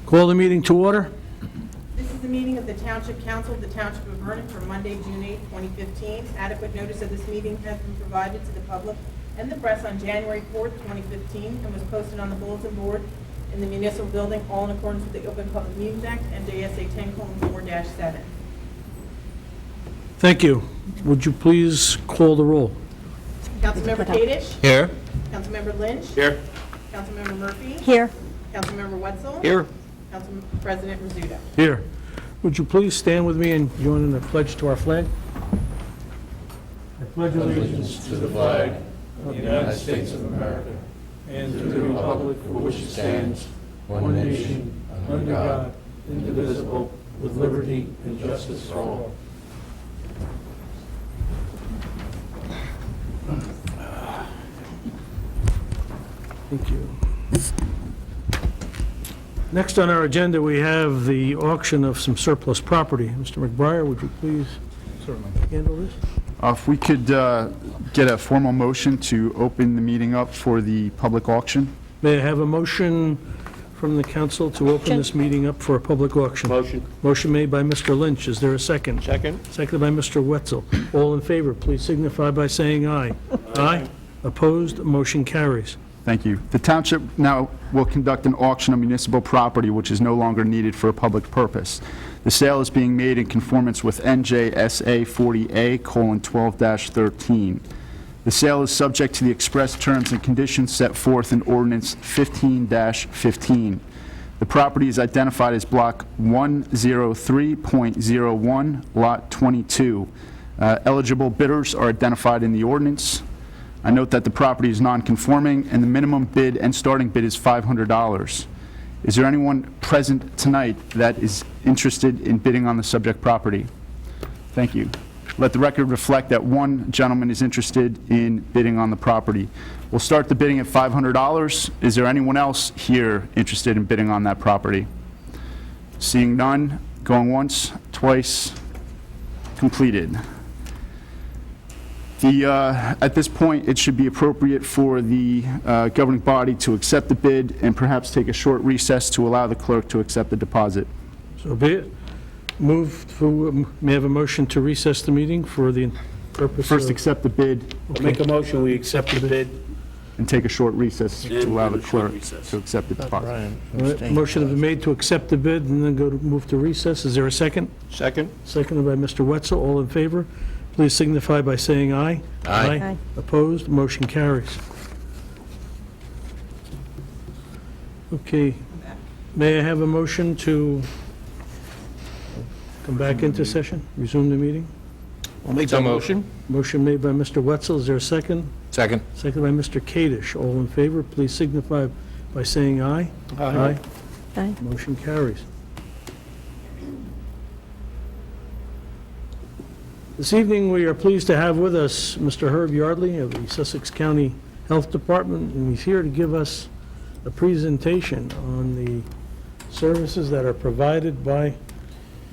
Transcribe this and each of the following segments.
Call the meeting to order. This is the meeting of the Township Council of the Township of Vernon for Monday, June 8, 2015. Adequate notice of this meeting has been provided to the public and the press on January 4, 2015, and was posted on the bulletin board in the municipal building, all in accordance with the Open Public Meetings Act and JSA 10:4-7. Thank you. Would you please call the roll? Councilmember Kadesh? Here. Councilmember Lynch? Here. Councilmember Murphy? Here. Councilmember Wetzel? Here. Council President Rizzuto. Here. Would you please stand with me and join in the pledge to our flag? I pledge Allegiance to the flag of the United States of America and to the republic for which it stands, one nation, under God, indivisible, with liberty and justice for all. Thank you. Next on our agenda, we have the auction of some surplus property. Mr. McBriar, would you please handle this? If we could get a formal motion to open the meeting up for the public auction. May I have a motion from the council to open this meeting up for a public auction? Motion. Motion made by Mr. Lynch. Is there a second? Second. Seconded by Mr. Wetzel. All in favor, please signify by saying aye. Aye. Opposed? Motion carries. Thank you. The township now will conduct an auction of municipal property which is no longer needed for a public purpose. The sale is being made in conformance with NJSA 40A:12-13. The sale is subject to the express terms and conditions set forth in Ordinance 15-15. The property is identified as Block 103.01, Lot 22. Eligible bidders are identified in the ordinance. I note that the property is non-conforming, and the minimum bid and starting bid is $500. Is there anyone present tonight that is interested in bidding on the subject property? Thank you. Let the record reflect that one gentleman is interested in bidding on the property. We'll start the bidding at $500. Is there anyone else here interested in bidding on that property? Seeing none, going once, twice, completed. At this point, it should be appropriate for the governing body to accept the bid and perhaps take a short recess to allow the clerk to accept the deposit. So be it. May I have a motion to recess the meeting for the purpose First, of... accept the bid Make a motion, we accept the bid. and take a short recess to allow the do a short clerk recess. to accept the deposit. All right, motion has been made to accept the bid and then move to recess. Is there a second? Second. Seconded by Mr. Wetzel. All in favor? Please signify by saying aye. Aye. Aye. Opposed? Motion carries. Okay. May I have a motion to come back into session, resume the meeting? I'll make the motion. Motion made by Mr. Wetzel. Is there a second? Second. Seconded by Mr. Kadesh. All in favor? Please signify by saying aye. Aye. Aye. Motion carries. This evening, we are pleased to have with us Mr. Herb Yardley of the Sussex County Health Department, and he's here to give us a presentation on the services that are provided by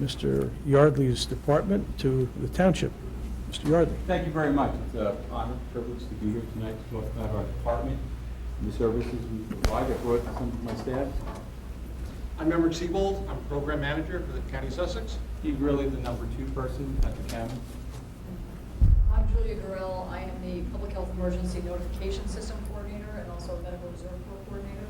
Mr. Yardley's department to the township. Mr. Yardley. Thank you very much. It's an honor, privilege to be here tonight to talk about our department and the services we provide. I brought some of my staff. I'm Member Siebold. I'm Program Manager for the County of Sussex. He's really the number 2 person at the county. I'm Julia Gurrell. I am the Public Health Emergency Notification System Coordinator and also Medical Reserve Corps Coordinator.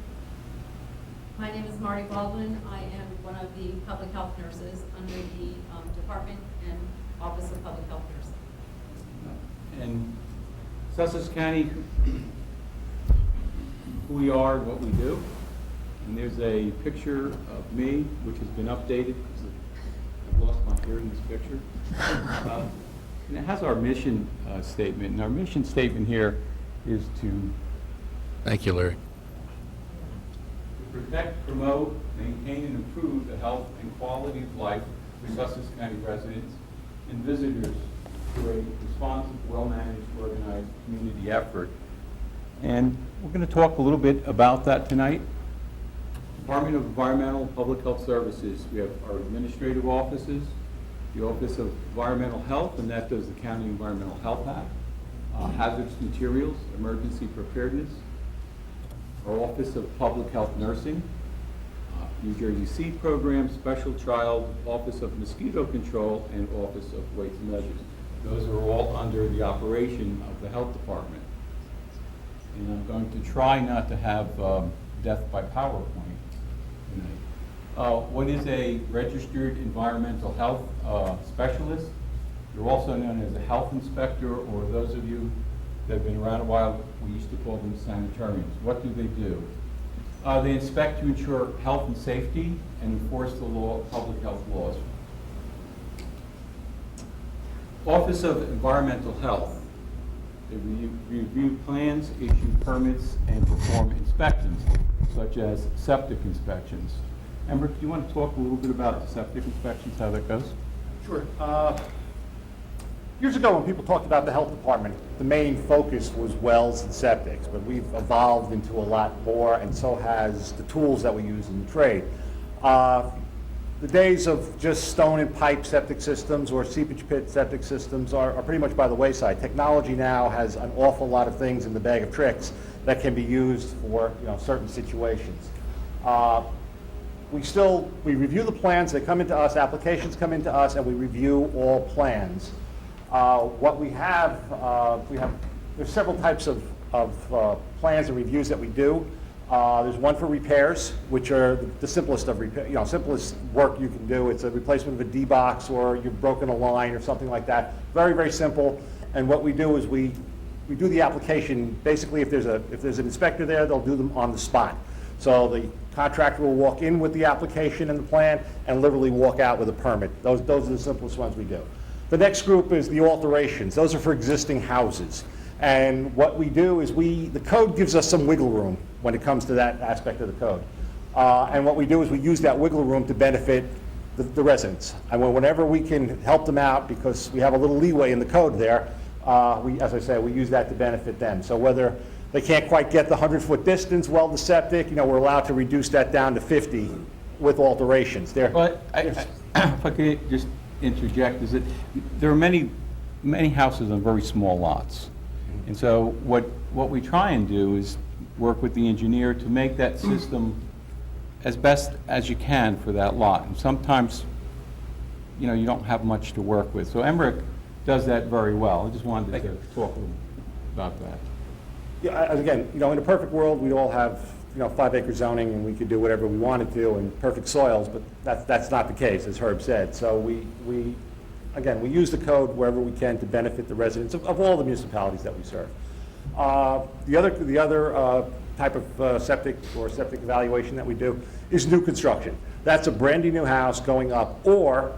My name is Marty Baldwin. I am one of the public health nurses under the Department and Office of Public Health Nursing. And Sussex County, who we are and what we do. And there's a picture of me, which has been updated because I've lost my hair in this picture. And it has our mission statement. And our mission statement here is to Thank you, Larry. protect, promote, maintain, and improve the health and quality of life for Sussex County residents and visitors through a responsive, well-managed, organized community effort. And we're going to talk a little bit about that tonight. Department of Environmental and Public Health Services. We have our administrative offices, the Office of Environmental Health, and that does the County Environmental Health Act, hazardous materials, emergency preparedness, our Office of Public Health Nursing, New Jersey Seed Program, Special Child, Office of Mosquito Control, and Office of Weights and Measures. Those are all under the operation of the Health Department. And I'm going to try not to have death by PowerPoint tonight. What is a registered environmental health specialist? You're also known as a health inspector, or those of you that have been around a while, we used to call them sanitarians. What do they do? They inspect to ensure health and safety and enforce the law, public health laws. Office of Environmental Health. They review plans, issue permits, and perform inspections, such as septic inspections. Ember, do you want to talk a little bit about septic inspections, how that goes? Sure. Years ago, when people talked about the health department, the main focus was wells and septics, but we've evolved into a lot more, and so has the tools that we use in the trade. The days of just stone and pipe septic systems or seepage pit septic systems are pretty much by the wayside. Technology now has an awful lot of things in the bag of tricks that can be used for certain situations. We review the plans, they come into us, applications come into us, and we review all plans. What we have, there's several types of plans and reviews that we do. There's one for repairs, which are the simplest of simplest work you can do. It's a replacement of a D-box, or you've broken a line or something like that. Very, very simple. And what we do is we do the application. Basically, if there's an inspector there, they'll do them on the spot. So the contractor will walk in with the application and the plan and literally walk out with a permit. Those are the simplest ones we do. The next group is the alterations. Those are for existing houses. And what we do is the code gives us some wiggle room when it comes to that aspect of the code. And what we do is we use that wiggle room to benefit the residents. And whenever we can help them out, because we have a little leeway in the code there, as I say, we use that to benefit them. So whether they can't quite get the 100-foot distance, well, the septic, we're allowed to reduce that down to 50 with alterations. But if I could just interject, is that there are many houses on very small lots. And so what we try and do is work with the engineer to make that system as best as you can for that lot. And sometimes, you don't have much to work with. So Emmerich does that very well. I just wanted to talk a little about that. Yeah, again, in a perfect world, we'd all have 5-acre zoning, and we could do whatever we wanted to, and perfect soils, but that's not the case, as Herb said. So we use the code wherever we can to benefit the residents of all the municipalities that we serve. The other type of septic evaluation that we do is new construction. That's a brandy new house going up, or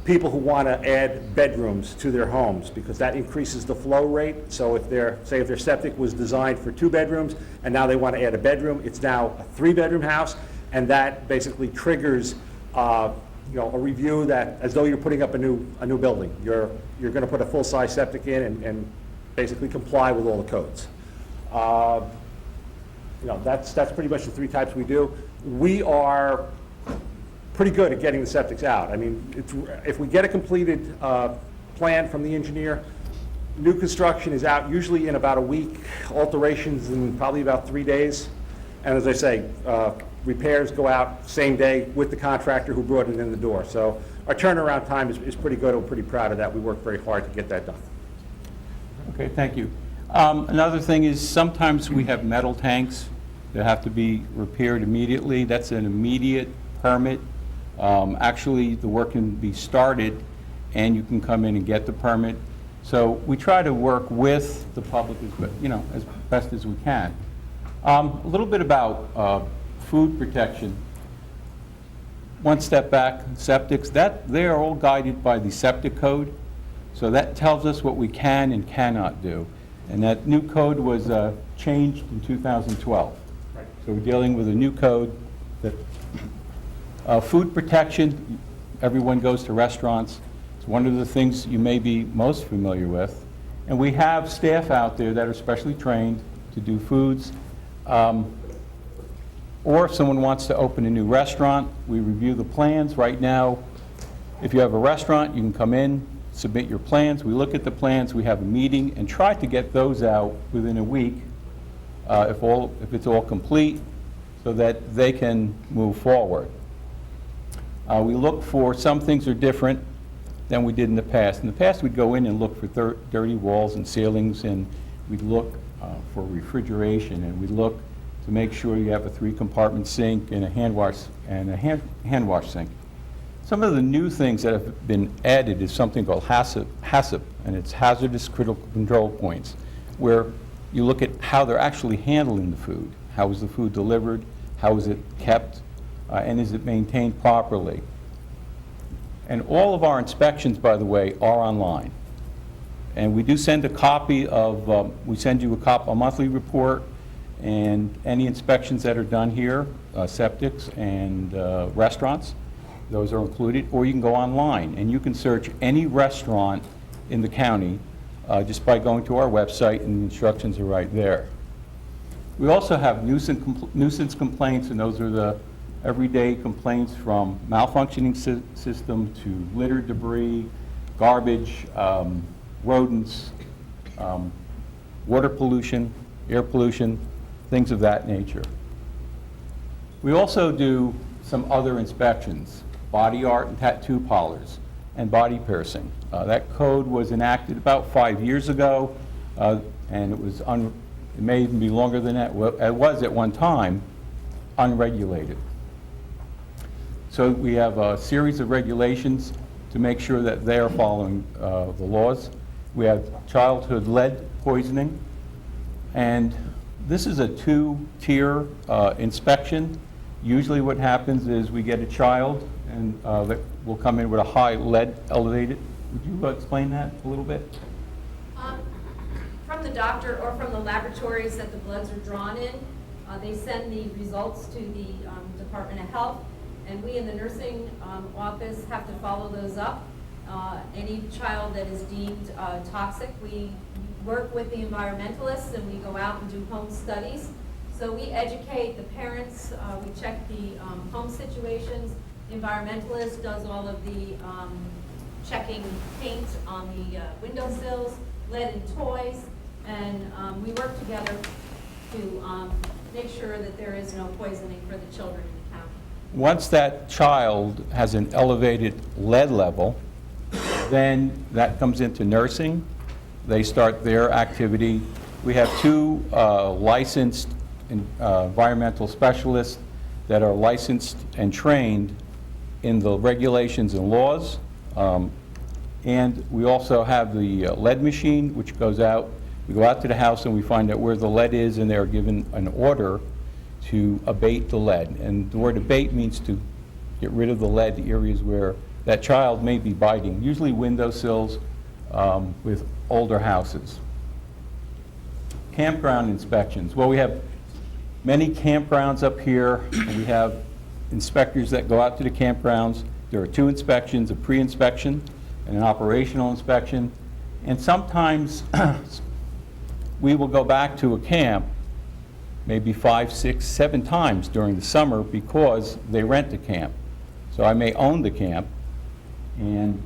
people who want to add bedrooms to their homes, because that increases the flow rate. So if their septic was designed for 2 bedrooms and now they want to add a bedroom, it's now a 3-bedroom house, and that basically triggers a review that, as though you're putting up a new building. You're going to put a full-size septic in and basically comply with all the codes. That's pretty much the 3 types we do. We are pretty good at getting the septics out. I mean, if we get a completed plan from the engineer, new construction is out usually in about a week, alterations in probably about 3 days. And as I say, repairs go out same day with the contractor who brought it in the door. So our turnaround time is pretty good. We're pretty proud of that. We work very hard to get that done. Okay, thank you. Another thing is sometimes we have metal tanks that have to be repaired immediately. That's an immediate permit. Actually, the work can be started and you can come in and get the permit. So we try to work with the public as best as we can. A little bit about food protection. One step back, septics, they are all guided by the septic code. So that tells us what we can and cannot do. And that new code was changed in 2012. Right. So we're dealing with a new code that food protection, everyone goes to restaurants. It's one of the things you may be most familiar with. And we have staff out there that are specially trained to do foods. Or if someone wants to open a new restaurant, we review the plans. Right now, if you have a restaurant, you can come in, submit your plans. We look at the plans, we have a meeting, and try to get those out within a week if it's all complete. so that they can move forward. We look for, some things are different than we did in the past. In the past, we'd go in and look for dirty walls and ceilings, and we'd look for refrigeration, and we'd look to make sure you have a 3-compartment sink and a hand wash sink. Some of the new things that have been added is something called HACCP, and it's Hazardous Critical Control Points, where you look at how they're actually handling the food. How is the food delivered? How is it kept? And is it maintained properly? And all of our inspections, by the way, are online. And we do send a copy of, we send you a monthly report, and any inspections that are done here, septics and restaurants, those are included. Or you can go online, and you can search any restaurant in the county just by going to our website, and the instructions are right there. We also have nuisance complaints, and those are the everyday complaints from malfunctioning system to litter debris, garbage, rodents, water pollution, air pollution, things of that nature. We also do some other inspections, body art and tattoo parlors, and body piercing. That code was enacted about 5 years ago, and it may even be longer than that. Well, it was at one time unregulated. So we have a series of regulations to make sure that they are following the laws. We have childhood lead poisoning, and this is a 2-tier inspection. Usually what happens is we get a child, and that will come in with a high lead elevated. Would you explain that a little bit? From the doctor or from the laboratories that the bloods are drawn in, they send the results to the Department of Health, and we in the nursing office have to follow those up. Any child that is deemed toxic, we work with the environmentalists, and we go out and do home studies. So we educate the parents, we check the home situations. The environmentalist does all of the checking paint on the windowsills, lead in toys, and we work together to make sure that there is no poisoning for the children in the county. Once that child has an elevated lead level, then that comes into nursing. They start their activity. We have 2 licensed environmental specialists that are licensed and trained in the regulations and laws. And we also have the lead machine, which goes out. We go out to the house and we find out where the lead is, and they're given an order to abate the lead. And the word abate means to get rid of the lead, the areas where that child may be biting, usually windowsills with older houses. Campground inspections. Well, we have many campgrounds up here, and we have inspectors that go out to the campgrounds. There are 2 inspections, a pre-inspection and an operational inspection. And sometimes we will go back to a camp maybe 5, 6, 7 times during the summer because they rent the camp. So I may own the camp, and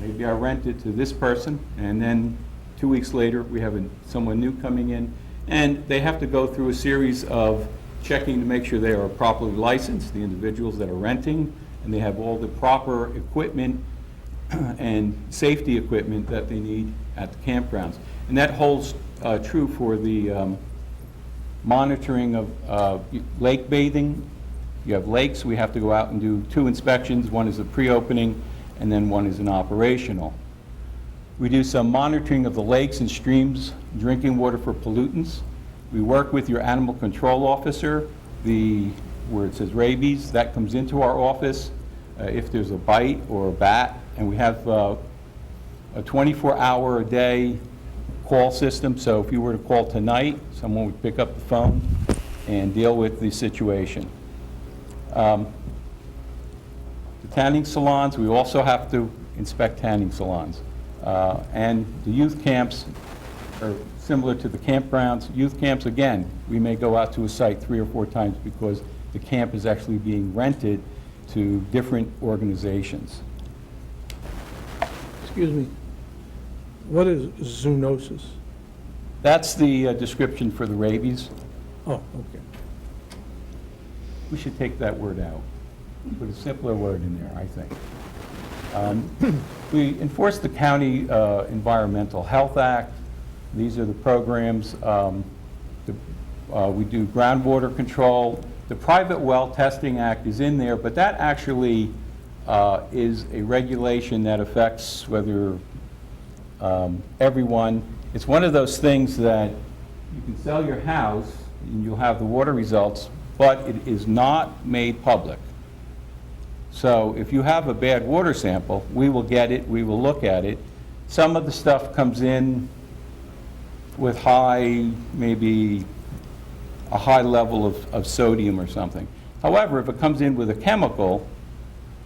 maybe I rent it to this person, and then 2 weeks later we have someone new coming in, and they have to go through a series of checking to make sure they are properly licensed, the individuals that are renting, and they have all the proper equipment and safety equipment that they need at the campgrounds. And that holds true for the monitoring of lake bathing. You have lakes, we have to go out and do 2 inspections. One is a pre-opening, and then one is an operational. We do some monitoring of the lakes and streams, drinking water for pollutants. We work with your animal control officer, where it says rabies, that comes into our office. If there's a bite or a bat, and we have a 24-hour-a-day call system, so if you were to call tonight, someone would pick up the phone and deal with the situation. The tanning salons, we also have to inspect tanning salons. And the youth camps are similar to the campgrounds. Youth camps, again, we may go out to a site 3 or 4 times because the camp is actually being rented to different organizations. Excuse me. What is zoonosis? That's the description for the rabies. Oh, okay. we should take that word out. Put a simpler word in there, I think. We enforce the County Environmental Health Act. These are the programs. We do groundwater control. The Private Well Testing Act is in there, but that actually is a regulation that affects whether everyone. It's one of those things that you can sell your house and you'll have the water results, but it is not made public. So if you have a bad water sample, we will get it, we will look at it. Some of the stuff comes in with maybe a high level of sodium or something. However, if it comes in with a chemical,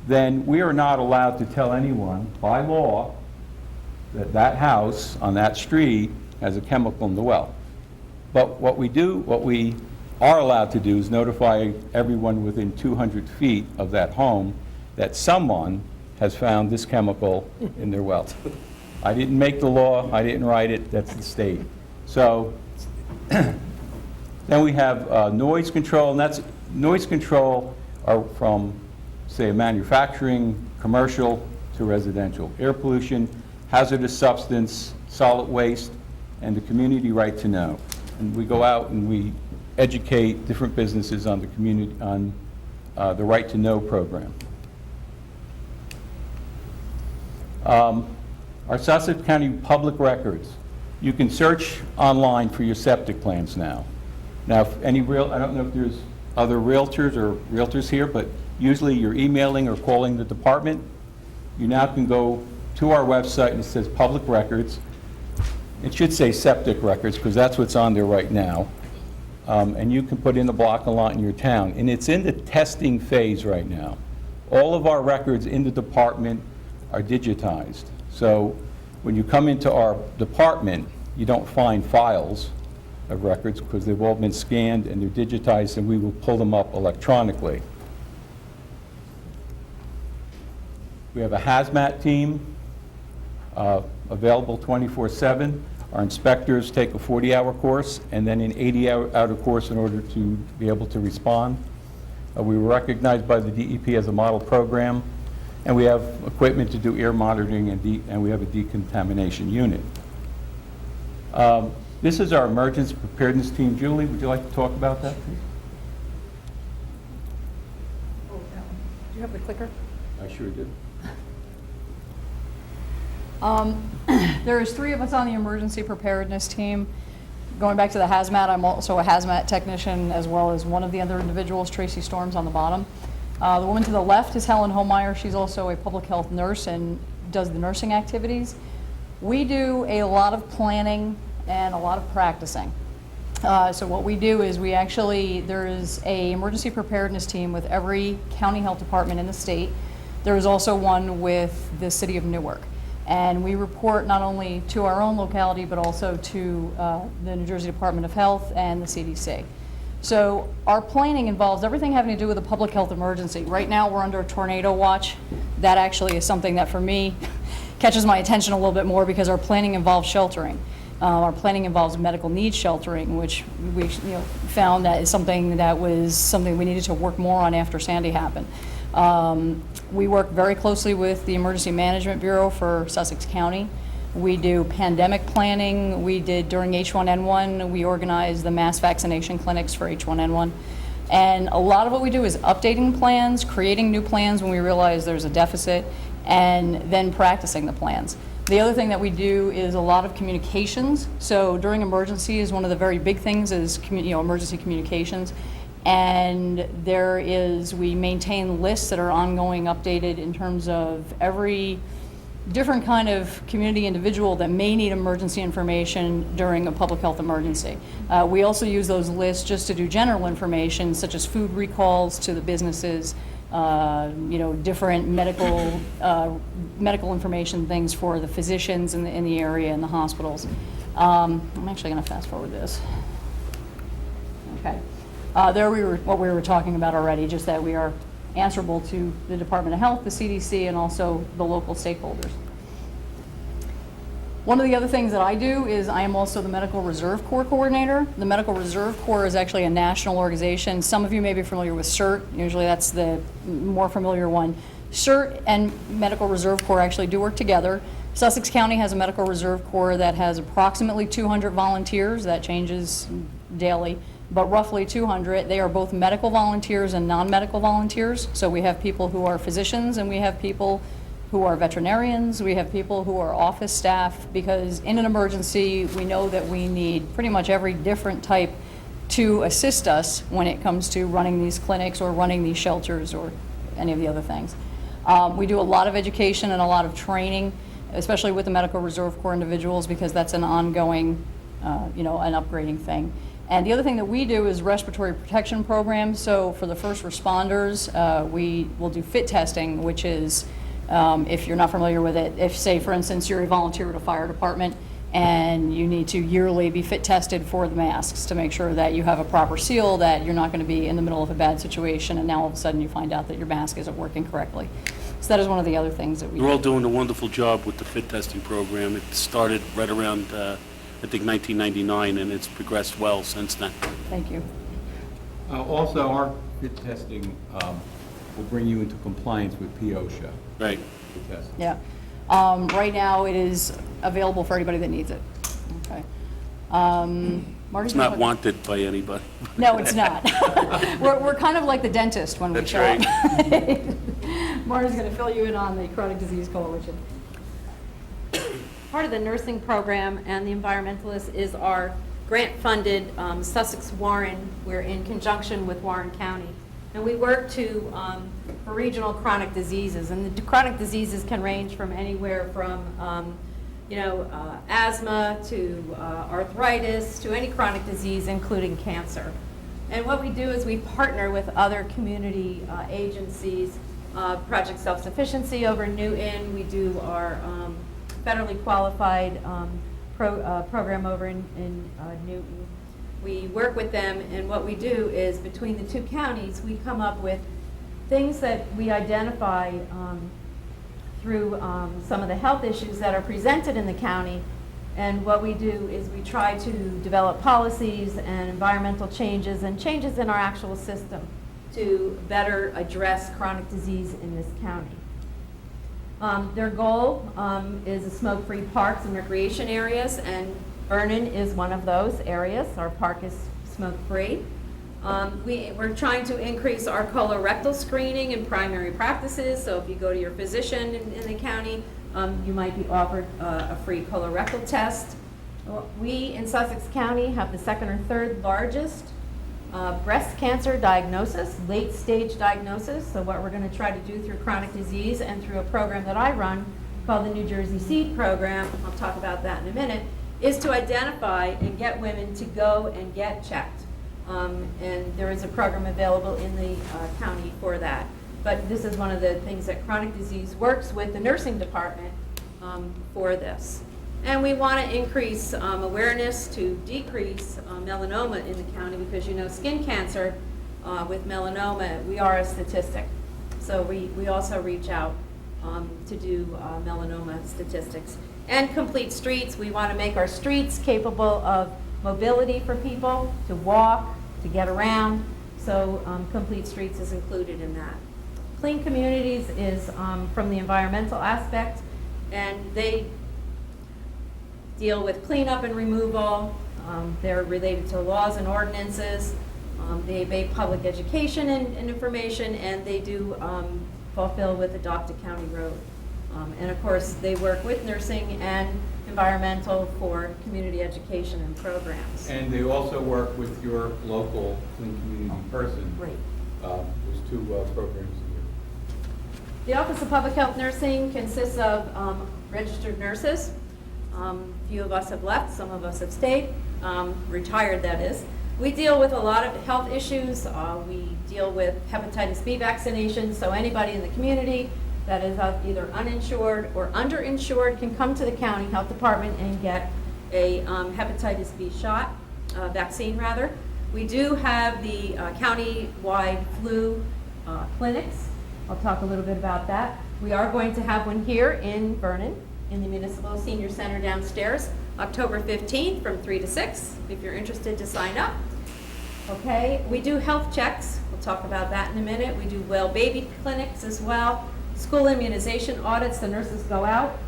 then we are not allowed to tell anyone by law that that house on that street has a chemical in the well. But what we are allowed to do is notify everyone within 200 feet of that home that someone has found this chemical in their well. I didn't make the law, I didn't write it, that's the state. So then we have noise control, and that's noise control are from, say, manufacturing, commercial to residential. Air pollution, hazardous substance, solid waste, and the community right to know. And we go out and we educate different businesses on the community, on the right to know program. Our Sussex County public records. You can search online for your septic plans now. Now, if I don't know if there's other realtors here, but usually you're emailing or calling the department. You now can go to our website and it says public records. It should say septic records because that's what's on there right now. And you can put in the block and lot in your town. And it's in the testing phase right now. All of our records in the department are digitized. So when you come into our department, you don't find files of records because they've all been scanned and they're digitized, and we will pull them up electronically. We have a hazmat team available 24/7. Our inspectors take a 40-hour course and then an 80-hour course in order to be able to respond. We were recognized by the DEP as a model program, and we have equipment to do air monitoring, and we have a decontamination unit. This is our emergency preparedness team. Julie, would you like to talk about that, please? Oh, do you have the clicker? I sure do. There's 3 of us on the emergency preparedness team. Going back to the hazmat, I'm also a hazmat technician, as well as one of the other individuals, Tracy Storms, on the bottom. The woman to the left is Helen Holmeyer. She's also a public health nurse and does the nursing activities. We do a lot of planning and a lot of practicing. So what we do is there is a emergency preparedness team with every county health department in the state. There is also one with the city of Newark. And we report not only to our own locality, but also to the New Jersey Department of Health and the CDC. So our planning involves everything having to do with a public health emergency. Right now, we're under a tornado watch. That actually is something that, for me, catches my attention a little bit more because our planning involves sheltering. Our planning involves medical needs sheltering, which we found that is something we needed to work more on after Sandy happened. We work very closely with the Emergency Management Bureau for Sussex County. We do pandemic planning. We did during H1N1, we organized the mass vaccination clinics for H1N1. And a lot of what we do is updating plans, creating new plans when we realize there's a deficit, and then practicing the plans. The other thing that we do is a lot of communications. So during emergencies, one of the very big things is emergency communications. And we maintain lists that are ongoing, updated in terms of every different kind of community individual that may need emergency information during a public health emergency. We also use those lists just to do general information, such as food recalls to the businesses, different medical information things for the physicians in the area and the hospitals. I'm actually going to fast forward this. Okay. What we were talking about already, just that we are answerable to the Department of Health, the CDC, and also the local stakeholders. One of the other things that I do is I am also the Medical Reserve Corps coordinator. The Medical Reserve Corps is actually a national organization. Some of you may be familiar with CERT. Usually that's the more familiar one. CERT and Medical Reserve Corps actually do work together. Sussex County has a Medical Reserve Corps that has approximately 200 volunteers. That changes daily, but roughly 200. They are both medical volunteers and non-medical volunteers. So we have people who are physicians and we have people who are veterinarians, we have people who are office staff, because in an emergency, we know that we need pretty much every different type to assist us when it comes to running these clinics or running these shelters or any of the other things. We do a lot of education and a lot of training, especially with the Medical Reserve Corps individuals, because that's an ongoing, an upgrading thing. And the other thing that we do is respiratory protection programs. So for the first responders, we will do fit testing, which is, if you're not familiar with it, if, say, for instance, you're a volunteer at a fire department and you need to yearly be fit tested for the masks to make sure that you have a proper seal, that you're not going to be in the middle of a bad situation and now all of a sudden you find out that your mask isn't working correctly. So that is one of the other things that we do. We're all doing a wonderful job with the fit testing program. It started right around, I think, 1999, and it's progressed well since then. Thank you. Also, our fit testing will bring you into compliance with POSHA. Right. Fit testing. Yeah. Right now, it is available for anybody that needs it. Okay. Marty, It's not wanted by anybody. No, it's not. We're kind of like the dentist when we That's show right. up. Marty's going to fill you in on the Chronic Disease Coalition. Part of the nursing program and the environmentalist is our grant-funded Sussex Warren. We're in conjunction with Warren County. And we work for regional chronic diseases. And the chronic diseases can range from anywhere from, asthma to arthritis to any chronic disease, including cancer. And what we do is we partner with other community agencies, Project Self-Sufficiency over in Newton. We do our federally qualified program over in Newton. We work with them, and what we do is between the two counties, we come up with things that we identify through some of the health issues that are presented in the county. And what we do is we try to develop policies and environmental changes and changes in our actual system to better address chronic disease in this county. Their goal is smoke-free parks and recreation areas, and Vernon is one of those areas. Our park is smoke-free. We're trying to increase our colorectal screening in primary practices, so if you go to your physician in the county, you might be offered a free colorectal test. We in Sussex County have the second or third largest breast cancer diagnosis, late-stage diagnosis. So what we're going to try to do through chronic disease and through a program that I run called the New Jersey Seed Program, I'll talk about that in a minute, is to identify and get women to go and get checked. And there is a program available in the county for that. But this is one of the things that chronic disease works with the nursing department for this. And we want to increase awareness to decrease melanoma in the county, because skin cancer with melanoma, we are a statistic. So we also reach out to do melanoma statistics. And complete streets, we want to make our streets capable of mobility for people, to walk, to get around. So complete streets is included in that. Clean communities is from the environmental aspect, and they deal with cleanup and removal. They're related to laws and ordinances. They make public education and information, and they do fulfill with Adopt a County Road. And of course, they work with nursing and environmental for community education and programs. And they also work with your local clean community person. Great. There's two programs here. The Office of Public Health Nursing consists of registered nurses. A few of us have left, some of us have stayed, retired that is. We deal with a lot of health issues. We deal with hepatitis B vaccinations, so anybody in the community that is either uninsured or underinsured can come to the county health department and get a hepatitis B shot, vaccine rather. We do have the county-wide flu clinics. I'll talk a little bit about that. We are going to have one here in Vernon in the Municipal Senior Center downstairs, October 15th from 3 to 6, if you're interested to sign up. Okay, we do health checks. We'll talk about that in a minute. We do well baby clinics as well. School immunization audits. The nurses go out,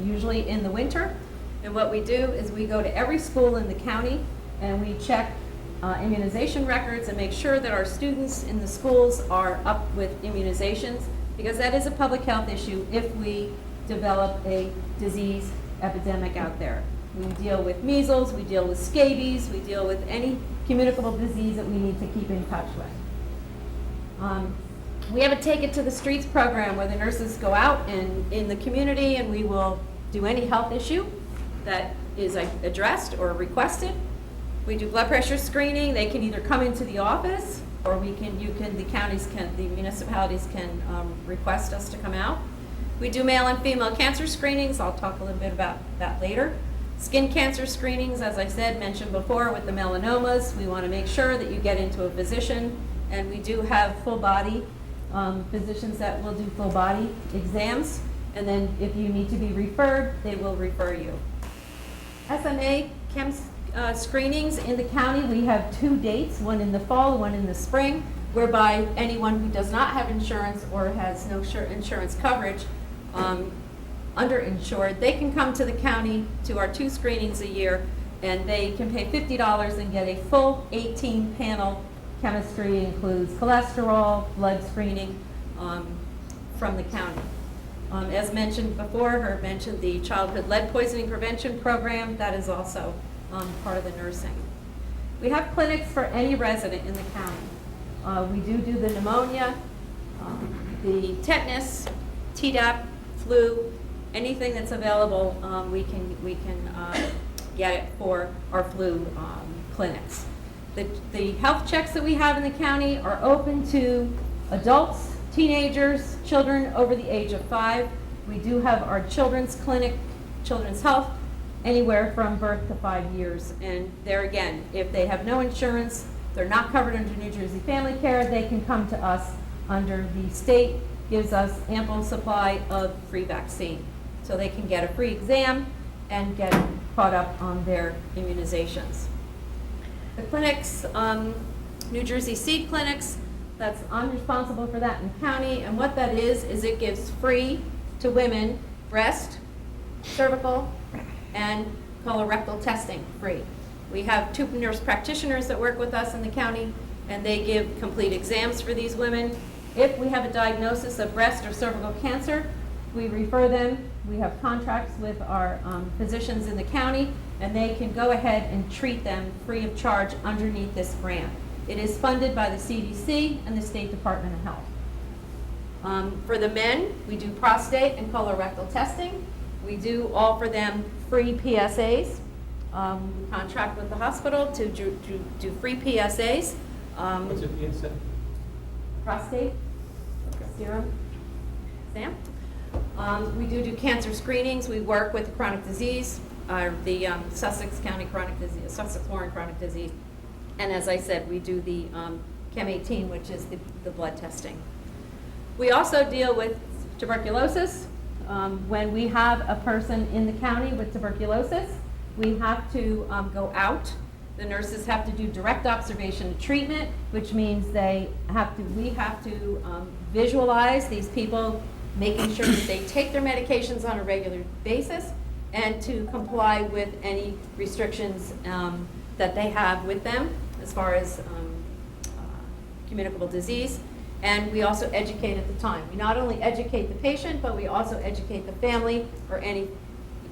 usually in the winter. And what we do is we go to every school in the county and we check immunization records and make sure that our students in the schools are up with immunizations, because that is a public health issue if we develop a disease epidemic out there. We deal with measles, we deal with scabies, we deal with any communicable disease that we need to keep in touch with. We have a Take It to the Streets program where the nurses go out in the community and we will do any health issue that is addressed or requested. We do blood pressure screening. They can either come into the office or the municipalities can request us to come out. We do male and female cancer screenings. I'll talk a little bit about that later. Skin cancer screenings, as I said, mentioned before with the melanomas. We want to make sure that you get into a physician, and we do have full body physicians that will do full body exams, and then if you need to be referred, they will refer you. SMA chem screenings in the county, we have 2 dates, one in the fall, one in the spring, whereby anyone who does not have insurance or has no insurance coverage, underinsured, they can come to the county to our 2 screenings a year, and they can pay $50 and get a full 18-panel chemistry, includes cholesterol, blood screening from the county. As mentioned before, Herb mentioned the childhood lead poisoning prevention program. That is also part of the nursing. We have clinics for any resident in the county. We do the pneumonia, the tetanus, Tdap, flu, anything that's available, we can get it for our flu clinics. The health checks that we have in the county are open to adults, teenagers, children over the age of 5. We do have our children's clinic, children's health, anywhere from birth to 5 years. And there again, if they have no insurance, they're not covered under New Jersey Family Care, they can come to us under the state gives us ample supply of free vaccine. So they can get a free exam and get caught up on their immunizations. The clinics, New Jersey Seed Clinics, I'm responsible for that in the county, and what that is it gives free to women breast, cervical, and colorectal testing free. We have 2 nurse practitioners that work with us in the county, and they give complete exams for these women. If we have a diagnosis of breast or cervical cancer, we refer them. We have contracts with our physicians in the county, and they can go ahead and treat them free of charge underneath this grant. It is funded by the CDC and the State Department of Health. For the men, we do prostate and colorectal testing. We do offer them free PSAs. We contract with the hospital to do free PSAs. What's it, PSA? Prostate, serum, exam. We do cancer screenings. We work with chronic disease, the Sussex County chronic disease, Sussex Warren chronic disease. And as I said, we do the Chem 18, which is the blood testing. We also deal with tuberculosis. When we have a person in the county with tuberculosis, we have to go out. The nurses have to do direct observation and treatment, which means we have to visualize these people, making sure that they take their medications on a regular basis and to comply with any restrictions that they have with them as far as communicable disease. And we also educate at the time. We not only educate the patient, but we also educate the family or any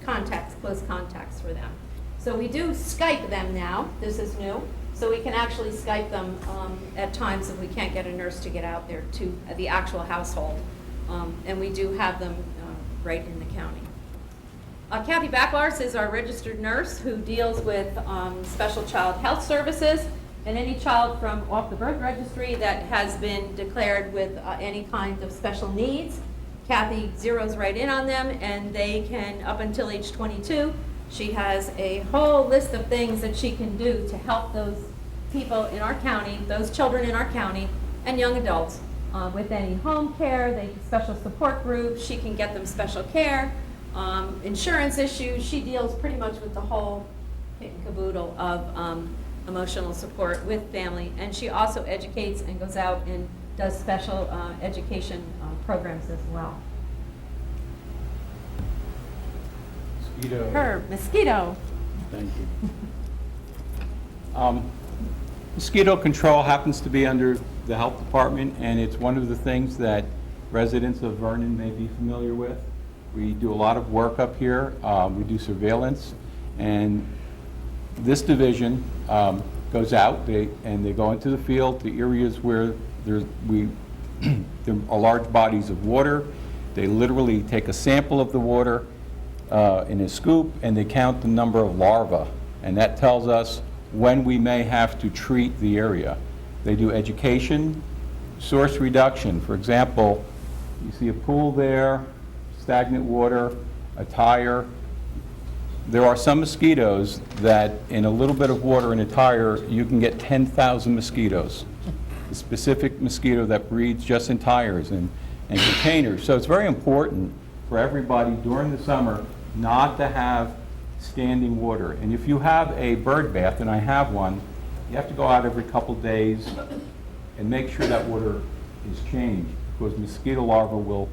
contacts, close contacts for them. So we do Skype them now. This is new. So we can actually Skype them at times if we can't get a nurse to get out there to the actual household. And we do have them right in the county. Kathy Backlars is our registered nurse who deals with special child health services and any child from off the birth registry that has been declared with any kind of special needs. Kathy zeroes right in on them, and they can, up until age 22, she has a whole list of things that she can do to help those people in our county, those children in our county, and young adults. With any home care, they special support groups, she can get them special care. insurance issues. She deals pretty much with the whole kit and caboodle of emotional support with family. And she also educates and goes out and does special education programs as well. Mosquito. Herb, mosquito. Thank you. Mosquito control happens to be under the health department, and it's one of the things that residents of Vernon may be familiar with. We do a lot of work up here. We do surveillance, and this division goes out, and they go into the field, the areas where there are large bodies of water. They literally take a sample of the water in a scoop, and they count the number of larvae, and that tells us when we may have to treat the area. They do education, source reduction. For example, you see a pool there, stagnant water, a tire. There are some mosquitoes that in a little bit of water in a tire, you can get 10,000 mosquitoes. The specific mosquito that breeds just in tires and containers. So it's very important for everybody during the summer not to have standing water. And if you have a bird bath, and I have one, you have to go out every couple days and make sure that water is changed, because mosquito larvae will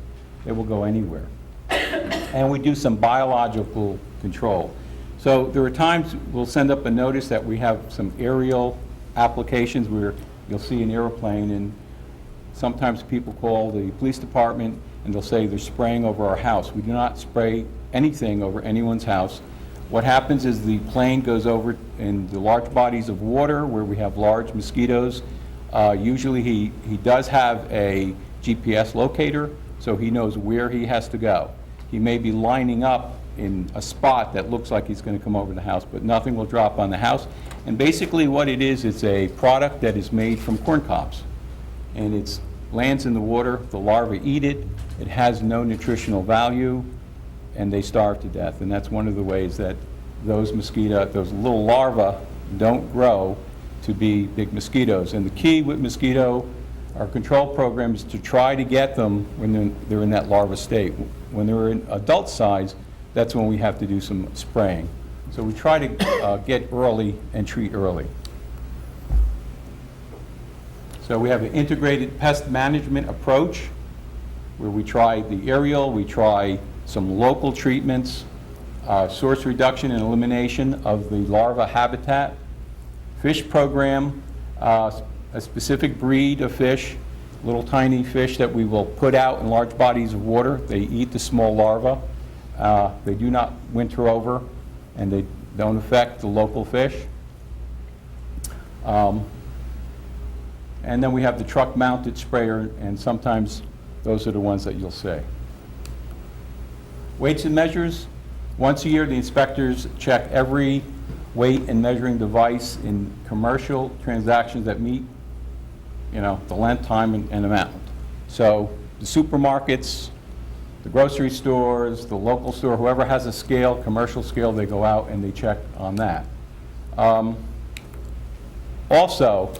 go anywhere. And we do some biological control. So there are times we'll send up a notice that we have some aerial applications where you'll see an airplane, and sometimes people call the police department and they'll say they're spraying over our house. We do not spray anything over anyone's house. What happens is the plane goes over in the large bodies of water where we have large mosquitoes. Usually he does have a GPS locator, so he knows where he has to go. He may be lining up in a spot that looks like he's going to come over the house, but nothing will drop on the house. And basically what it is, it's a product that is made from corn cobs. And it lands in the water, the larvae eat it, it has no nutritional value, and they starve to death. And that's one of the ways that those little larvae don't grow to be big mosquitoes. And the key with mosquito, our control program, is to try to get them when they're in that larva state. When they're in adult size, that's when we have to do some spraying. So we try to get early and treat early. So we have an integrated pest management approach where we try the aerial, we try some local treatments, source reduction and elimination of the larva habitat, fish program, a specific breed of fish, little tiny fish that we will put out in large bodies of water. They eat the small larvae. They do not winter over, and they don't affect the local fish. And then we have the truck-mounted sprayer, and sometimes those are the ones that you'll see. Weights and measures. Once a year, the inspectors check every weight and measuring device in commercial transactions that meet, the length, time, and amount. So the supermarkets, the grocery stores, the local store, whoever has a scale, commercial scale, they go out and they check on that. Also,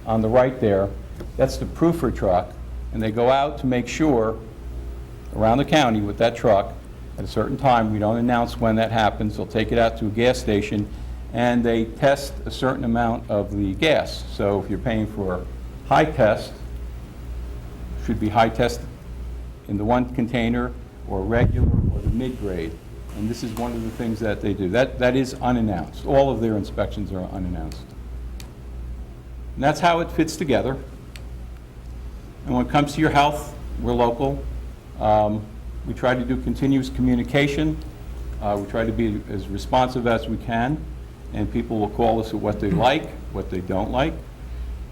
on the right there, that's the proofer truck, and they go out to make sure around the county with that truck at a certain time. We don't announce when that happens. They'll take it out to a gas station, and they test a certain amount of the gas. So if you're paying for high test, should be high test in the one container, or regular, or the mid-grade. And this is one of the things that they do. That is unannounced. All of their inspections are unannounced. And that's how it fits together. And when it comes to your health, we're local. We try to do continuous communication. We try to be as responsive as we can. And people will call us with what they like, what they don't like.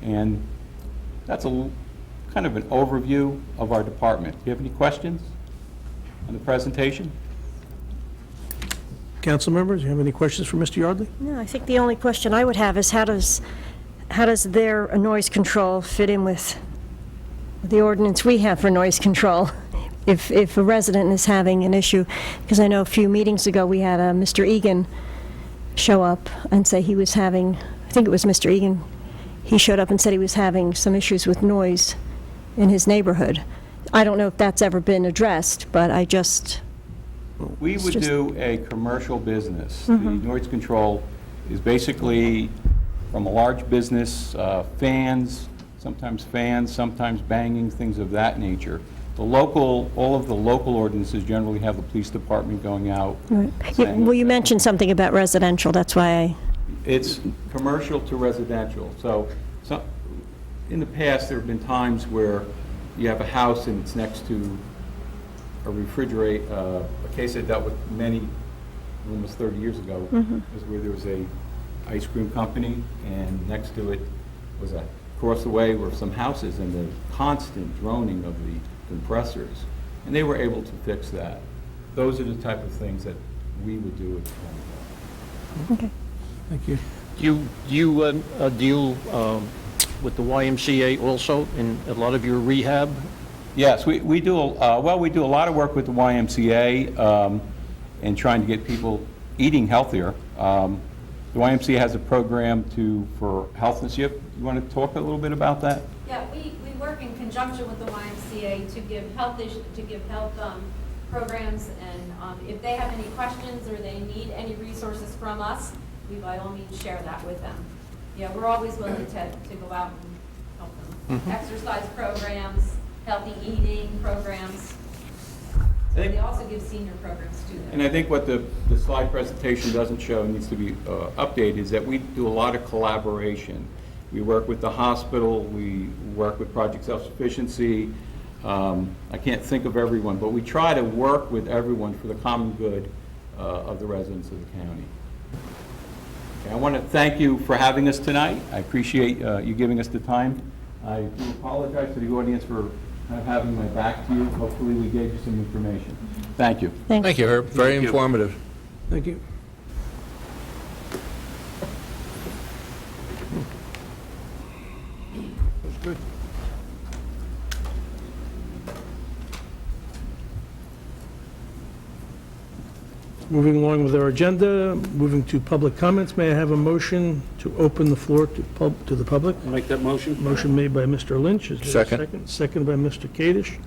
And that's kind of an overview of our department. Do you have any questions on the presentation? Council members, you have any questions for Mr. Yardley? No, I think the only question I would have is how does their noise control fit in with the ordinance we have for noise control? If a resident is having an issue, because I know a few meetings ago we had Mr. Egan show up and say he was having, I think it was Mr. Egan, he showed up and said he was having some issues with noise in his neighborhood. I don't know if that's ever been addressed, but I just We would do a commercial business. The noise control is basically from a large business, fans, sometimes banging, things of that nature. All of the local ordinances generally have the police department going out. Right. saying- Well, you mentioned something about residential, that's why It's commercial to residential. So in the past, there have been times where you have a house and it's next to a refrigerator. A case I dealt with almost 30 years ago, was where there was a ice cream company, and next to it was across the way were some houses, and the constant droning of the compressors. And they were able to fix that. Those are the type of things that we would do at 20. okay. Thank you. Do you deal with the YMCA also in a lot of your rehab? Yes, we do, we do a lot of work with the YMCA and trying to get people eating healthier. The YMCA has a program for health and SIP. You want to talk a little bit about that? Yeah, we work in conjunction with the YMCA to give health programs, and if they have any questions or they need any resources from us, we by all means share that with them. Yeah, we're always willing to go out and help them. Exercise programs, healthy eating programs. So they also give senior programs to them. And I think what the slide presentation doesn't show, needs to be updated, is that we do a lot of collaboration. We work with the hospital, we work with Project Self-Sufficiency. I can't think of everyone, but we try to work with everyone for the common good of the residents of the county. Okay, I want to thank you for having us tonight. I appreciate you giving us the time. I do apologize to the audience for having my back to you. Hopefully we gave you some information. Thank you. Thank you, Herb. Very Thank you. informative. Thank you. That's good. Moving along with our agenda, moving to public comments, may I have a motion to open the floor to the public? I'll make that motion. Motion made by Mr. Lynch. Is there a Second. Second by Mr. Kadesh.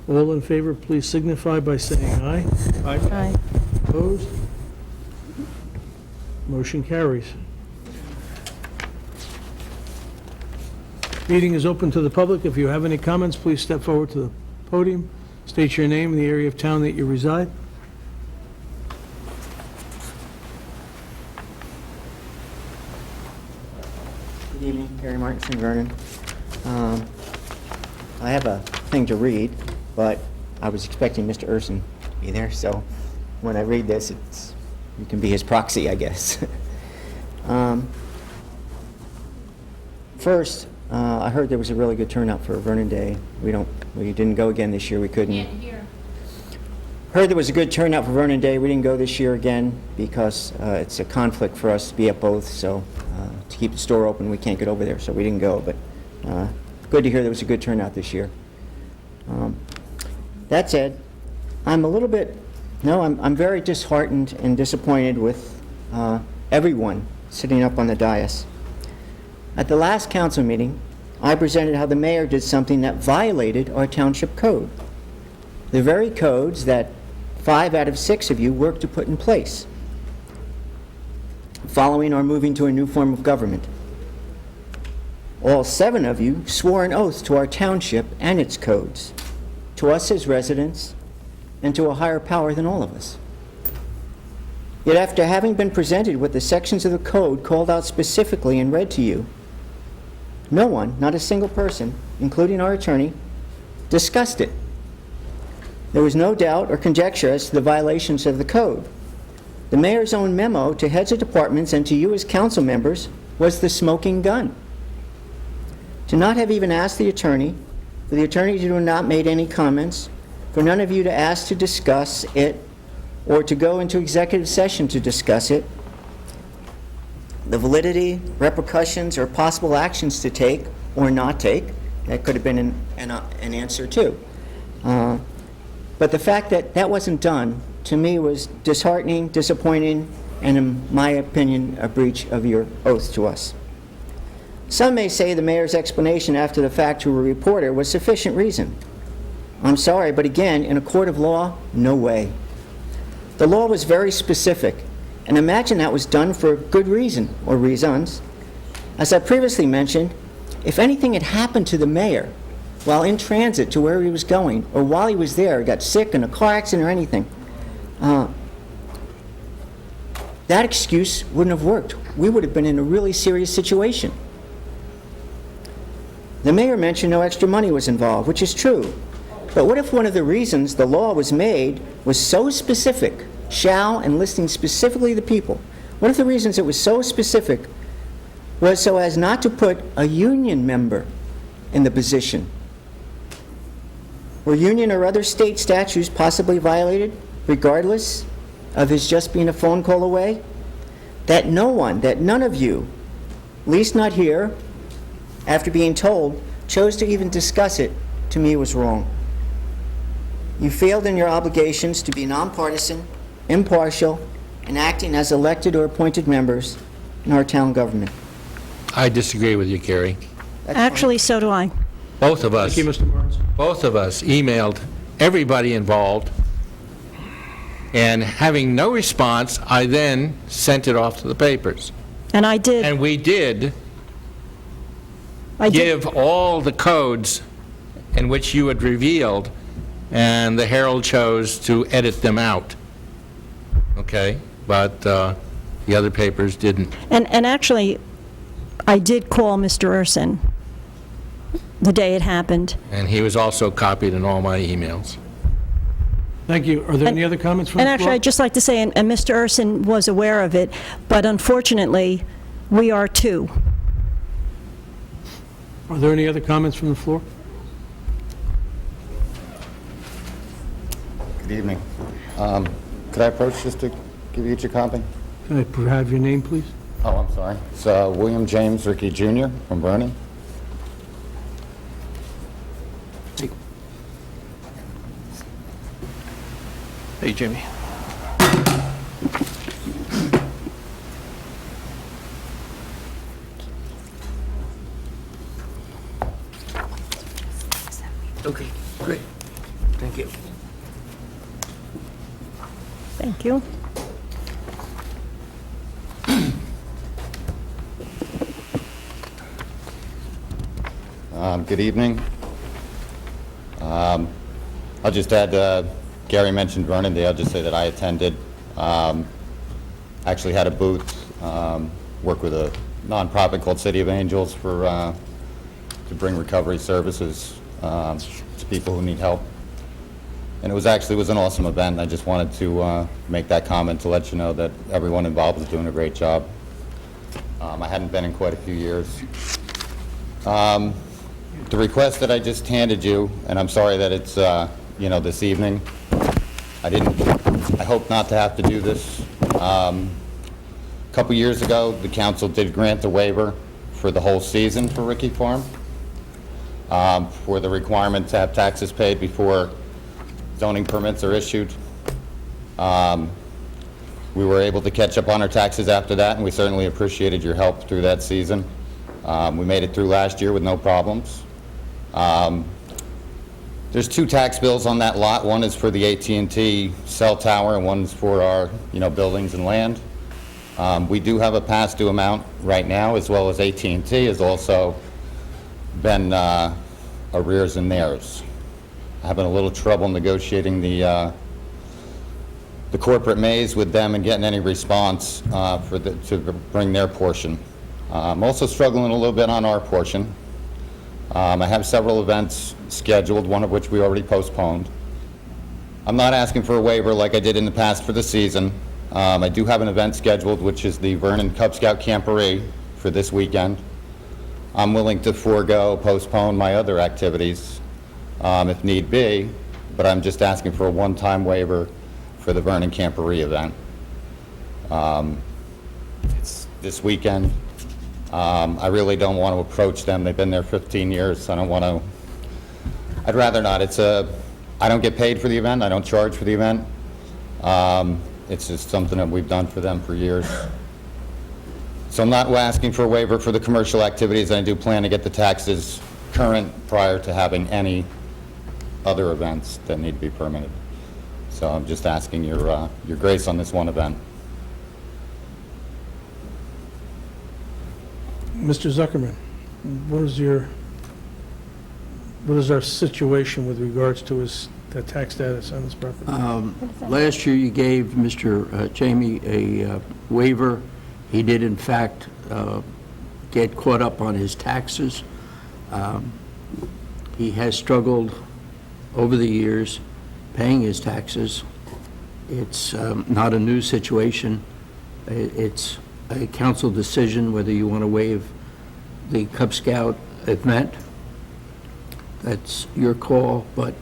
All in favor, please signify by saying aye. Aye. Opposed? Motion carries. Meeting is open to the public. If you have any comments, please step forward to the podium. State your name and the area of town that you reside. Good evening, Gary Martinson, Vernon. I have a thing to read, but I was expecting Mr. Urson to be there, so when I read this, you can be his proxy, I guess. First, I heard there was a really good turnout for Vernon Day. We didn't go again this year. We couldn't. Can't hear. Heard there was a good turnout for Vernon Day. We didn't go this year again because it's a conflict for us to be at both, so to keep the store open, we can't get over there, so we didn't go, but good to hear there was a good turnout this year. That said, I'm very disheartened and disappointed with everyone sitting up on the dais. At the last council meeting, I presented how the mayor did something that violated our township code. The very codes that 5 out of 6 of you worked to put in place, following our moving to a new form of government. All 7 of you swore an oath to our township and its codes, to us as residents, and to a higher power than all of us. Yet after having been presented with the sections of the code called out specifically and read to you, no one, not a single person, including our attorney, discussed it. There was no doubt or conjecture as to the violations of the code. The mayor's own memo to heads of departments and to you as council members was the smoking gun. To not have even asked the attorney, for the attorney to have not made any comments, for none of you to ask to discuss it or to go into executive session to discuss it, the validity, repercussions, or possible actions to take or not take, that could have been an answer too. But the fact that that wasn't done, to me, was disheartening, disappointing, and in my opinion, a breach of your oath to us. Some may say the mayor's explanation after the fact to a reporter was sufficient reason. I'm sorry, but again, in a court of law, no way. The law was very specific, and imagine that was done for a good reason, or reasons. As I previously mentioned, if anything had happened to the mayor while in transit to where he was going, or while he was there, got sick in a car accident or anything, that excuse wouldn't have worked. We would have been in a really serious situation. The mayor mentioned no extra money was involved, which is true. But what if one of the reasons the law was made was so specific, shall, and listing specifically the people? What if the reasons it was so specific was so as not to put a union member in the position? Were union or other state statutes possibly violated, regardless of his just being a phone call away? That none of you, least not here, after being told, chose to even discuss it, to me was wrong. You failed in your obligations to be nonpartisan, impartial, and acting as elected or appointed members in our town government. I disagree with you, Gary. Actually, so do I. Both of us. Thank you, Mr. Martins. Both of us emailed everybody involved, and having no response, I then sent it off to the papers. And I did. And we did give all the codes in which you had revealed, and the Herald chose to edit them out. Okay? But the other papers didn't. And actually, I did call Mr. Urson the day it happened. And he was also copied in all my emails. Thank you. Are there any other comments from the And floor? actually, I'd just like to say, and Mr. Urson was aware of it, but unfortunately, we are too. Are there any other comments from the floor? Good evening. Could I approach just to give you each a copy? Can I have your name, please? Oh, I'm sorry. It's William James Rickey Jr. from Vernon. Hey, Jimmy. Okay, great. Thank you. Thank you. Good evening. I'll just add, Gary mentioned Vernon Day. I'll just say that I attended, actually had a booth, worked with a nonprofit called City of Angels for, to bring recovery services to people who need help. And it was an awesome event. I just wanted to make that comment to let you know that everyone involved is doing a great job. I hadn't been in quite a few years. The request that I just handed you, and I'm sorry that it's, this evening. I hope not to have to do this. A couple years ago, the council did grant a waiver for the whole season for Rickey Farm, for the requirement to have taxes paid before zoning permits are issued. We were able to catch up on our taxes after that, and we certainly appreciated your help through that season. We made it through last year with no problems. There's two tax bills on that lot. One is for the AT&T cell tower, and one's for our, buildings and land. We do have a past due amount right now, as well as AT&T has also been arrears in theirs. Having a little trouble negotiating the corporate maze with them and getting any response to bring their portion. I'm also struggling a little bit on our portion. I have several events scheduled, one of which we already postponed. I'm not asking for a waiver like I did in the past for the season. I do have an event scheduled, which is the Vernon Cub Scout Camporee for this weekend. I'm willing to postpone my other activities if need be, but I'm just asking for a one-time waiver for the Vernon Camporee event. It's this weekend. I really don't want to approach them. They've been there 15 years. I don't want to. I'd rather not. I don't get paid for the event. I don't charge for the event. It's just something that we've done for them for years. So I'm not asking for a waiver for the commercial activities. I do plan to get the taxes current prior to having any other events that need to be permitted. So I'm just asking your grace on this one event. Mr. Zuckerman, what is our situation with regards to the tax status on this property? Last year, you gave Mr. Jamie a waiver. He did, in fact, get caught up on his taxes. He has struggled over the years paying his taxes. It's not a new situation. It's a council decision whether you want to waive the Cub Scout event. That's your call, but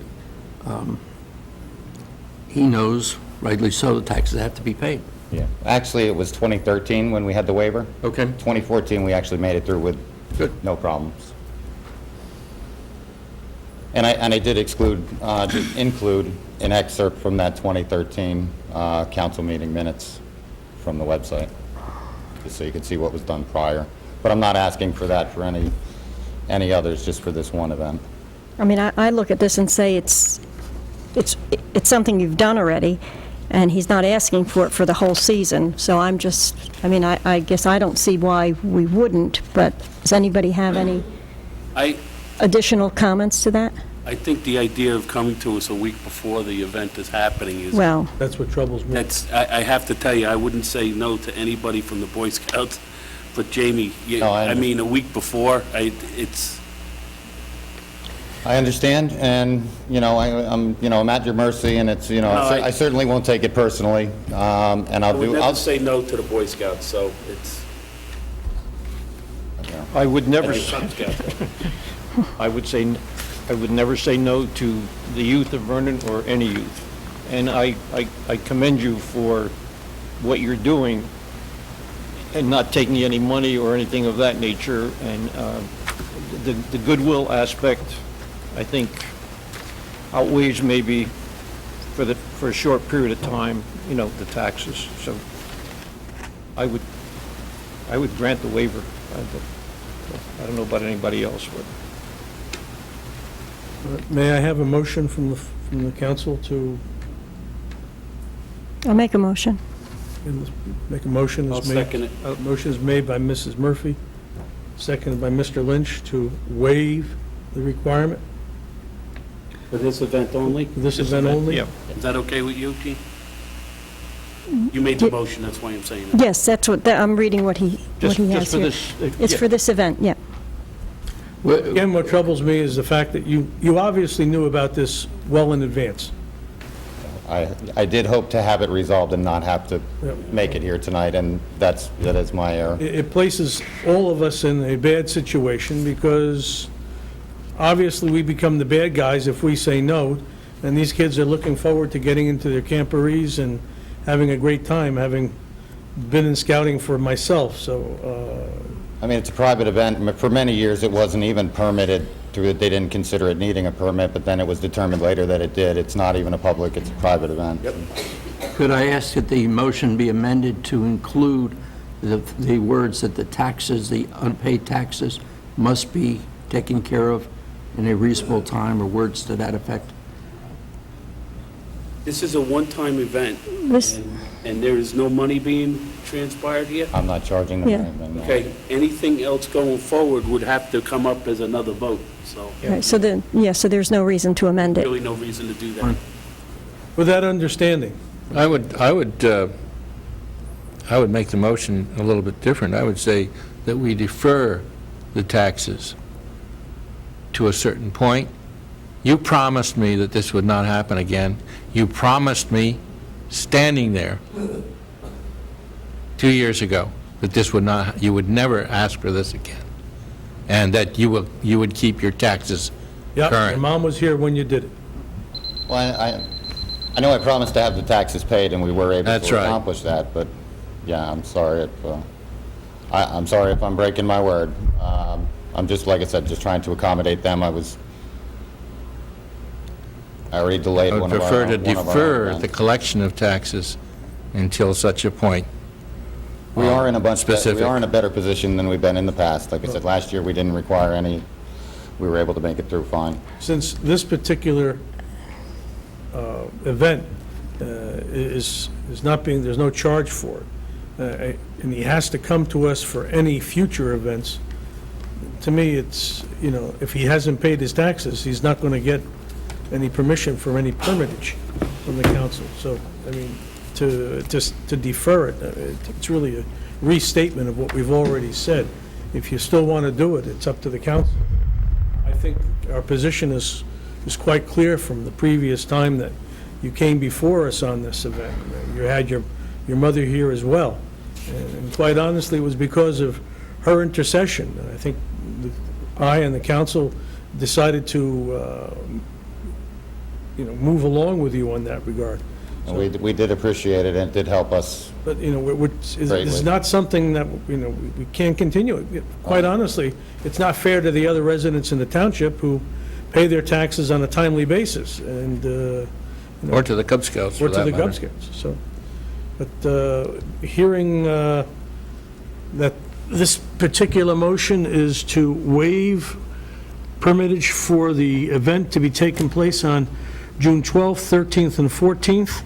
he knows, rightly so, the taxes have to be paid. Yeah. Actually, it was 2013 when we had the waiver. Okay. 2014, we actually made it through with Good. no problems. And I did include an excerpt from that 2013 council meeting minutes from the website, just so you could see what was done prior. But I'm not asking for that for any others, just for this one event. I mean, I look at this and say it's something you've done already, and he's not asking for it for the whole season. So I'm just, I mean, I guess I don't see why we wouldn't, but does anybody have any additional comments to that? I think the idea of coming to us a week before the event is happening is... Well, That's what troubles me. I have to tell you, I wouldn't say no to anybody from the Boy Scouts, but Jamie, No, I I mean, a week before, it's... I understand, and, I'm at your mercy, and it's, I certainly won't take it personally, and I would never say no to the Boy Scouts, so it's... I would never, and the Cub Scouts. I would never say no to the youth of Vernon or any youth. And I commend you for what you're doing and not taking any money or anything of that nature. And the goodwill aspect, I think, outweighs maybe for a short period of time, the taxes. So I would grant the waiver. I don't know about anybody else, but. May I have a motion from the council to I'll make a motion. make a motion? I'll second it. Motion is made by Mrs. Murphy, seconded by Mr. Lynch to waive the requirement For this event only? for this event only? Yeah. Is that okay with you, Gene? You made the motion, that's why I'm saying that. Yes, that's I'm reading what he has here. Just for this. It's for this event, yeah. Again, what troubles me is the fact that you obviously knew about this well in advance. I did hope to have it resolved and not have to make it here tonight, and that is my error. It places all of us in a bad situation because obviously we become the bad guys if we say no, and these kids are looking forward to getting into their camporees and having a great time, having been in scouting for myself, so... I mean, it's a private event. For many years, it wasn't even permitted. They didn't consider it needing a permit, but then it was determined later that it did. It's not even a public, it's a private event. Yep. Could I ask that the motion be amended to include the words that the taxes, the unpaid taxes, must be taken care of in a reasonable time, or words to that effect? This is a one-time event, This, and there is no money being transpired here? I'm not charging them Yeah. anything. no. Okay, anything else going forward would have to come up as another vote, so right, so there's no reason to amend it. really no reason to do that. With that understanding, I would make the motion a little bit different. I would say that we defer the taxes to a certain point. You promised me that this would not happen again. You promised me, standing there 2 years ago, that this would not, you would never ask for this again, and that you would keep your taxes yeah, current. your mom was here when you did it. Well, I know I promised to have the taxes paid, and we were able That's to right. accomplish that, but, yeah, I'm sorry if, I'm sorry if I'm breaking my word. I'm just, like I said, just trying to accommodate them. I already delayed I one would of our prefer to one of our defer events. the collection of taxes until such a point. We are in a specific. we are in a better position than we've been in the past. Like I said, last year, we didn't require any, we were able to make it through fine. Since this particular event is not being, there's no charge for it. And he has to come to us for any future events. To me, it's, you know, if he hasn't paid his taxes, he's not going to get any permission for any permitage from the council. So, I mean, to defer it, it's really a restatement of what we've already said. If you still want to do it, it's up to the council. I think our position is quite clear from the previous time that you came before us on this event. You had your mother here as well. And quite honestly, it was because of her intercession. I think I and the council decided to, you know, move along with you on that regard. And we did appreciate it, and it did help us. But, you know, it's Greatly. not something that, you know, we can't continue. Quite honestly, it's not fair to the other residents in the township who pay their taxes on a timely basis, and, you know, Or to the Cub Scouts, for or to that the Cub matter. Scouts, so. But hearing that this particular motion is to waive permittage for the event to be taking place on June 12th, 13th, and 14th,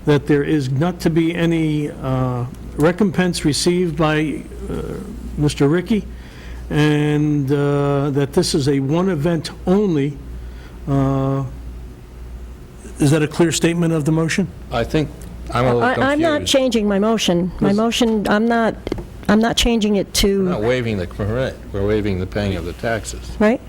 that there is not to be any recompense received by Mr. Ricky, and that this is a one event only. Is that a clear statement of the motion? I think I'm a little confused. I'm not changing my motion. My motion, I'm not changing it We're not to, waiving the permit, we're waiving the paying of the taxes. right?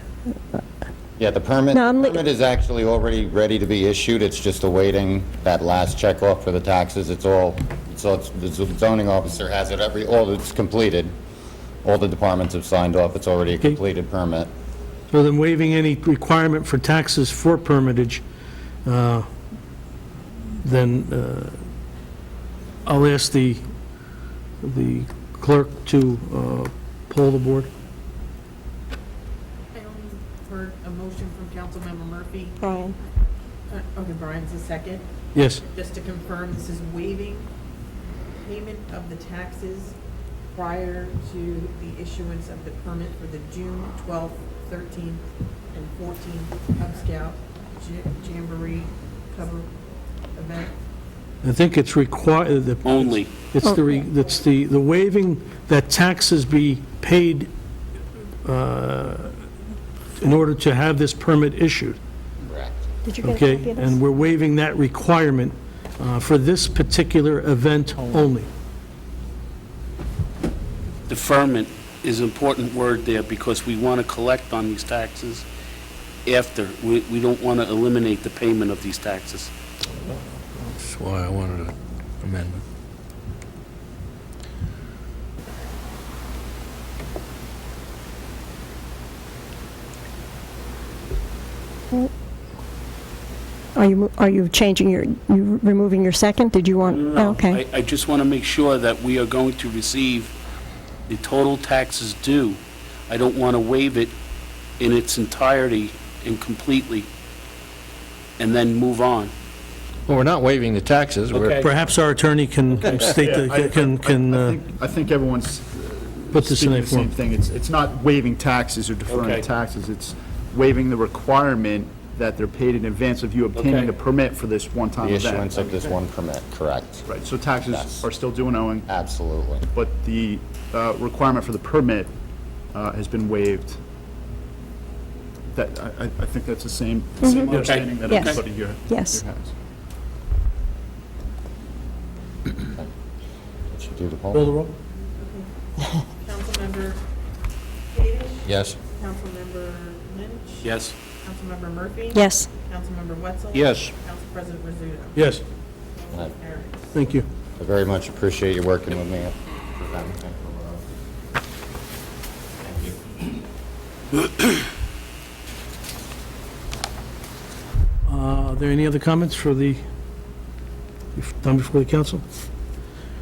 Yeah, the permit No, is actually already ready to be issued. It's just awaiting that last check off for the taxes. The zoning officer has it, all it's completed. All the departments have signed off. It's already a Okay. completed permit. So then waiving any requirement for taxes for permittage, then I'll ask the clerk to poll the board. I only heard a motion from Councilmember Murphy. Brian. Okay, Brian's a second. Yes. Just to confirm, this is waiving payment of the taxes prior to the issuance of the permit for the June 12th, 13th, and 14th Cub Scout Jamboree cover event. I think it's required. Only. It's the waiving that taxes be paid in order to have this permit issued. Correct. Did you get a Okay? copy of this? And we're waiving that requirement for this particular event only. Deferment is an important word there because we want to collect on these taxes after. We don't want to eliminate the payment of these taxes. That's why I wanted an amendment. Are you changing you removing your second? Did you want? No, Okay. I just want to make sure that we are going to receive the total taxes due. I don't want to waive it in its entirety and completely, and then move on. Well, we're not waiving the taxes, we're, Okay. Perhaps our attorney can state, I think everyone's put this in speaking a the same form. thing. It's not waiving taxes or deferring Okay. taxes. It's waiving the requirement that they're paid in advance of you obtaining Okay. a permit for this one-time The event. issuance of this one permit, correct. Right, so taxes Yes. are still due and owing, Absolutely. but the requirement for the permit has been waived. That, I think that's the same understanding that Yes. everybody here Yes. has. Should do the Call poll. the roll? Councilmember Kadesh? yes. Councilmember Lynch? Yes? Councilmember Murphy? Yes. Councilmember Wetzel? Yes. Council President Rizzuto? Yes, Aye. Carries. thank you. I very much appreciate you working with me. Thank you. Are there any other comments for the, done before the council?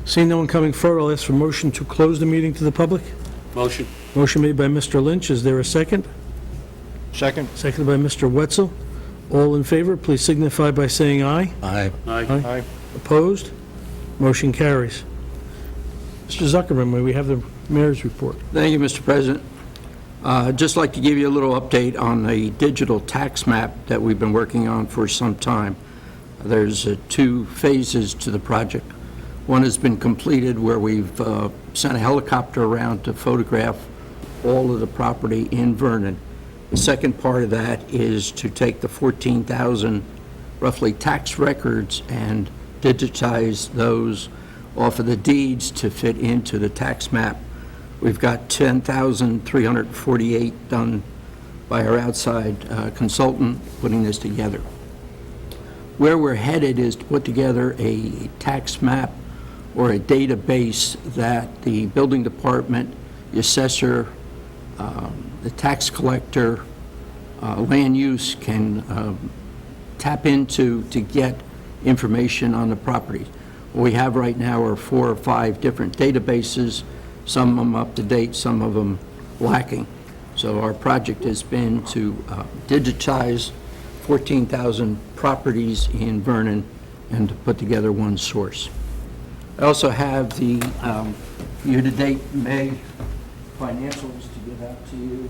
Seeing no one coming forward, I'll ask for motion to close the meeting to the public. Motion? Motion made by Mr. Lynch. Is there a second? Second? Seconded by Mr. Wetzel. All in favor, please signify by saying aye. Aye. Aye. Aye. Opposed? Motion carries. Mr. Zuckerman, may we have the mayor's report? Thank you, Mr. President. I'd just like to give you a little update on the digital tax map that we've been working on for some time. There's 2 phases to the project. One has been completed where we've sent a helicopter around to photograph all of the property in Vernon. The second part of that is to take the 14,000 roughly tax records and digitize those off of the deeds to fit into the tax map. We've got 10,348 done by our outside consultant putting this together. Where we're headed is to put together a tax map or a database that the building department, the assessor, the tax collector, land use can tap into to get information on the property. What we have right now are 4 or 5 different databases, some of them up to date, some of them lacking. So our project has been to digitize 14,000 properties in Vernon and to put together one source. I also have the year-to-date May financials to give out to you.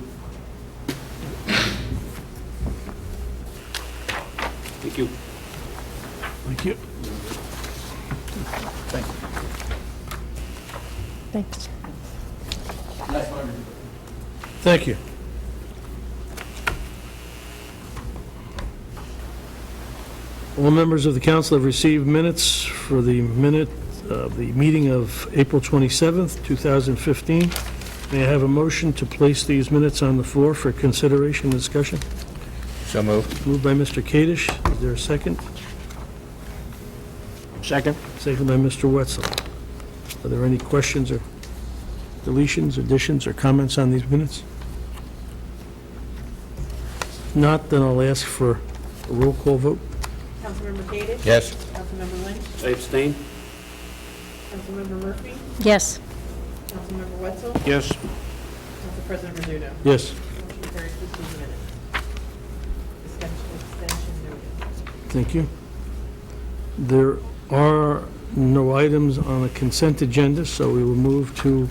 Thank you. Thank you. Thank you. Thanks. Thank you. All members of the council have received minutes for the meeting of April 27th, 2015. May I have a motion to place these minutes on the floor for consideration and discussion? So moved. Moved by Mr. Kadesh. Is there a second? Second? Second by Mr. Wetzel. Are there any questions or deletions, additions, or comments on these minutes? Not, then I'll ask for a roll call vote. Councilmember Kadesh? Yes. Councilmember Lynch? I abstain. Councilmember Murphy? Yes. Councilmember Wetzel? Yes. Council President Rizzuto? Yes. Motion carries 15 minutes. Extension noted. Thank you. There are no items on the consent agenda, so we will move to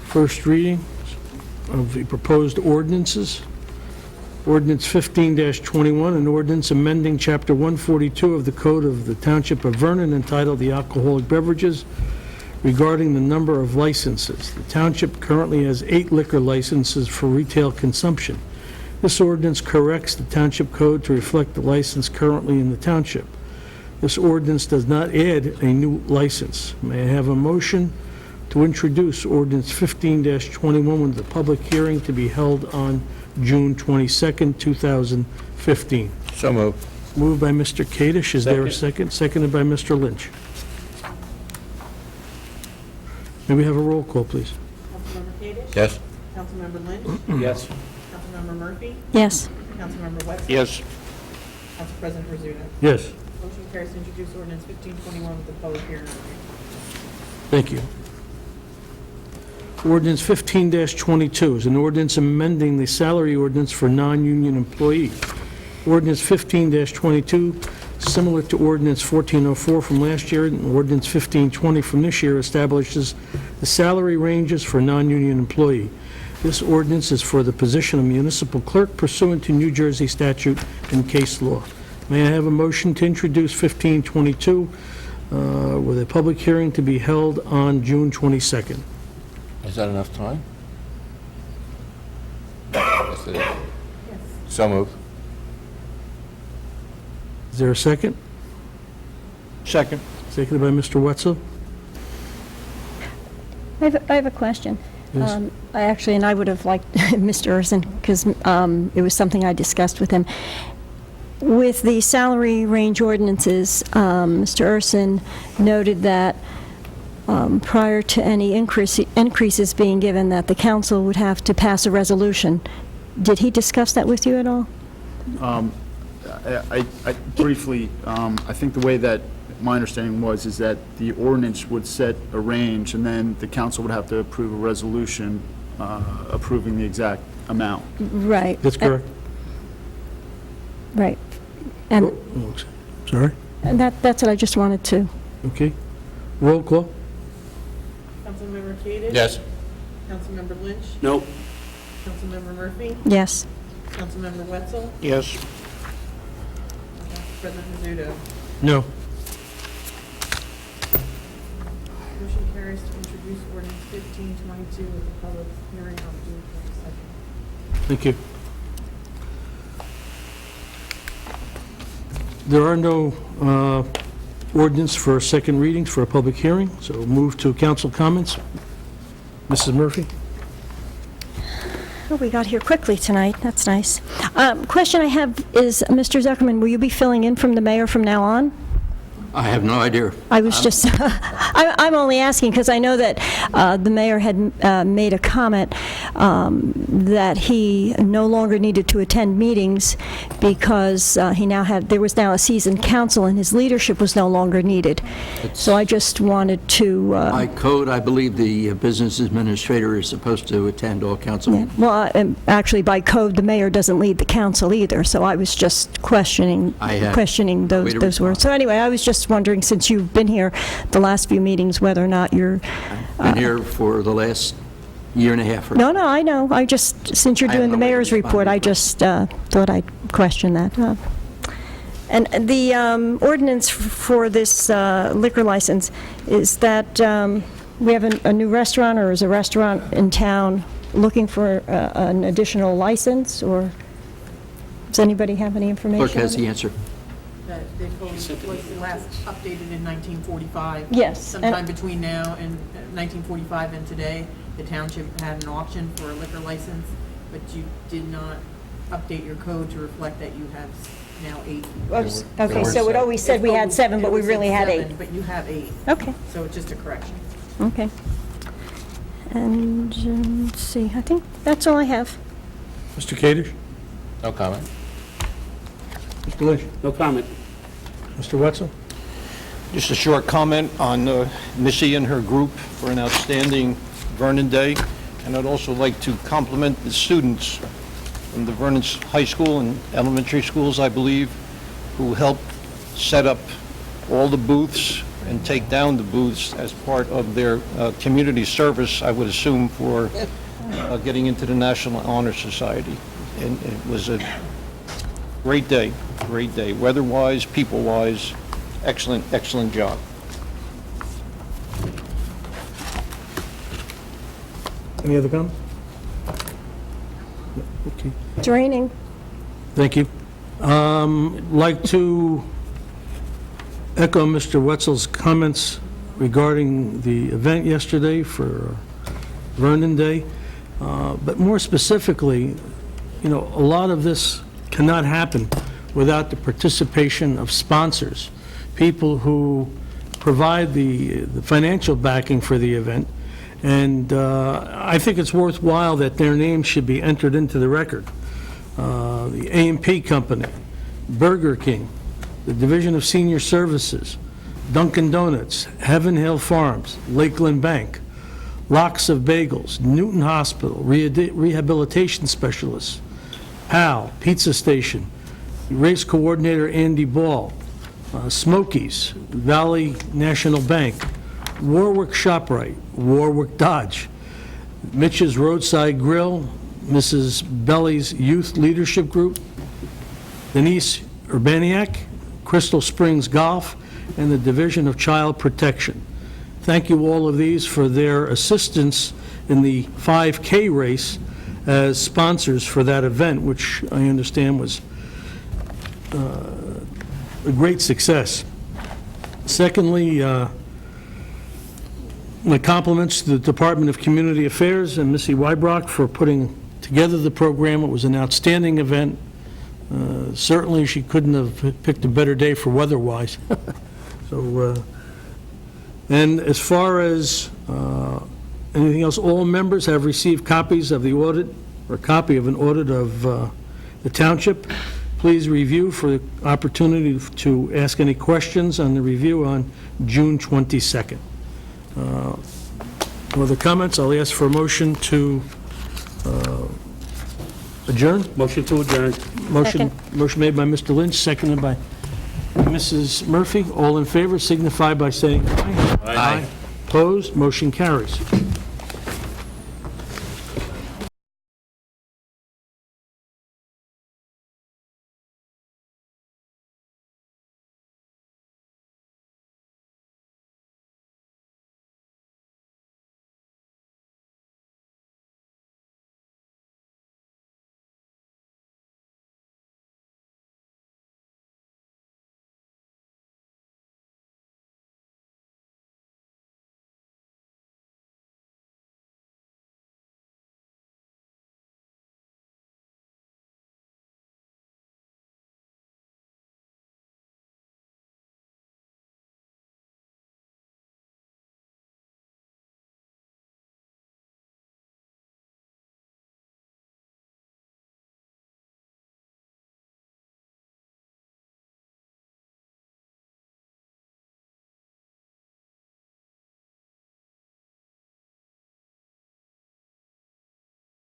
first reading of the proposed ordinances. Ordinance 15-21, an ordinance amending Chapter 142 of the Code of the Township of Vernon entitled the Alcoholic Beverages regarding the number of licenses. The township currently has 8 liquor licenses for retail consumption. This ordinance corrects the township code to reflect the license currently in the township. This ordinance does not add a new license. May I have a motion to introduce ordinance 15-21 with the public hearing to be held on June 22nd, 2015? So moved. Moved by Mr. Kadesh. Is there a second? Seconded by Mr. Lynch. May we have a roll call, please? Councilmember Kadesh? Yes. Councilmember Lynch? Yes. Councilmember Murphy? Yes. Councilmember Wetzel? Yes. Council President Rizzuto? Yes. Motion carries to introduce ordinance 1521 with the public hearing. Thank you. Ordinance 15-22 is an ordinance amending the salary ordinance for non-union employees. Ordinance 15-22, similar to ordinance 1404 from last year, and ordinance 1520 from this year, establishes the salary ranges for non-union employee. This ordinance is for the position of municipal clerk pursuant to New Jersey statute and case law. May I have a motion to introduce 1522 with a public hearing to be held on June 22nd? Is that enough time? Yes, it is. So moved. Is there a second? Second. Seconded by Mr. Wetzel. I have a question. Yes. I would have liked Mr. Urson, because it was something I discussed with him. With the salary range ordinances, Mr. Urson noted that prior to any increases being given, that the council would have to pass a resolution. Did he discuss that with you at all? I briefly, I think the way that my understanding was is that the ordinance would set a range, and then the council would have to approve a resolution approving the exact amount. Right. That's correct. Right. And Oh, sorry? that's what I just wanted to. Okay. Roll call. Councilmember Kadesh? Yes. Councilmember Lynch? No. Councilmember Murphy? Yes. Councilmember Wetzel? Yes. President Rizzuto. No. Motion carries to introduce ordinance 1522 with the public hearing on June 22nd. Thank you. There are no ordinance for second readings for a public hearing, so move to council comments. Mrs. Murphy? Oh, we got here quickly tonight. That's nice. Question I have is, Mr. Zuckerman, will you be filling in from the mayor from now on? I have no idea. I was just, I'm only asking because I know that the mayor had made a comment that he no longer needed to attend meetings because there was now a seasoned council and his leadership was no longer needed. So I just wanted to... By code, I believe the business administrator is supposed to attend all council meetings. Well, actually, by code, the mayor doesn't lead the council either, so I was just questioning those words. So anyway, I was just wondering, since you've been here the last few meetings, whether or not you're... Been here for the last year and a half. No, I know. I just, since you're doing the mayor's report, I just thought I'd question that. And the ordinance for this liquor license, is that we have a new restaurant, or is a restaurant in town looking for an additional license, or does anybody have any information? Clerk has the answer. That the code was last updated in 1945. Yes. Sometime between now and 1945 and today, the township had an auction for a liquor license, but you did not update your code to reflect that you have now 8. Okay, so it always said we had 7, but we really had 8. But you have 8. Okay. So it's just a correction. Okay. And, let's see, I think that's all I have. Mr. Kadish? No comment. Mr. Lynch? No comment. Mr. Wetzel? Just a short comment on Missy and her group for an outstanding Vernon Day. And I'd also like to compliment the students from the Vernon High School and elementary schools, I believe, who helped set up all the booths and take down the booths as part of their community service, I would assume, for getting into the National Honor Society. And it was a great day, weather-wise, people-wise, excellent job. Any other comments? No, okay. It's raining. Thank you. Like to echo Mr. Wetzel's comments regarding the event yesterday for Vernon Day, but more specifically, a lot of this cannot happen without the participation of sponsors, people who provide the financial backing for the event, and I think it's worthwhile that their names should be entered into the record. The A&P Company, Burger King, the Division of Senior Services, Dunkin' Donuts, Heaven Hill Farms, Lakeland Bank, Locks of Bagels, Newton Hospital, Rehabilitation Specialists, PAL, Pizza Station, Race Coordinator Andy Ball, Smokies, Valley National Bank, Warwick ShopRite, Warwick Dodge, Mitch's Roadside Grill, Mrs. Belly's Youth Leadership Group, Denise Urbaniak, Crystal Springs Golf, and the Division of Child Protection. Thank you all of these for their assistance in the 5K race as sponsors for that event, which I understand was a great success. Secondly, my compliments to the Department of Community Affairs and Missy Wybrock for putting together the program. It was an outstanding event. Certainly, she couldn't have picked a better day for weather-wise. So, and as far as anything else, all members have received copies of the audit, or a copy of an audit of the township. Please review for the opportunity to ask any questions on the review on June 22nd. No other comments? I'll ask for a motion to adjourn. Motion to adjourn. Motion made by Mr. Lynch, seconded by Mrs. Murphy. All in favor signify by saying aye. Aye. Opposed? Motion carries.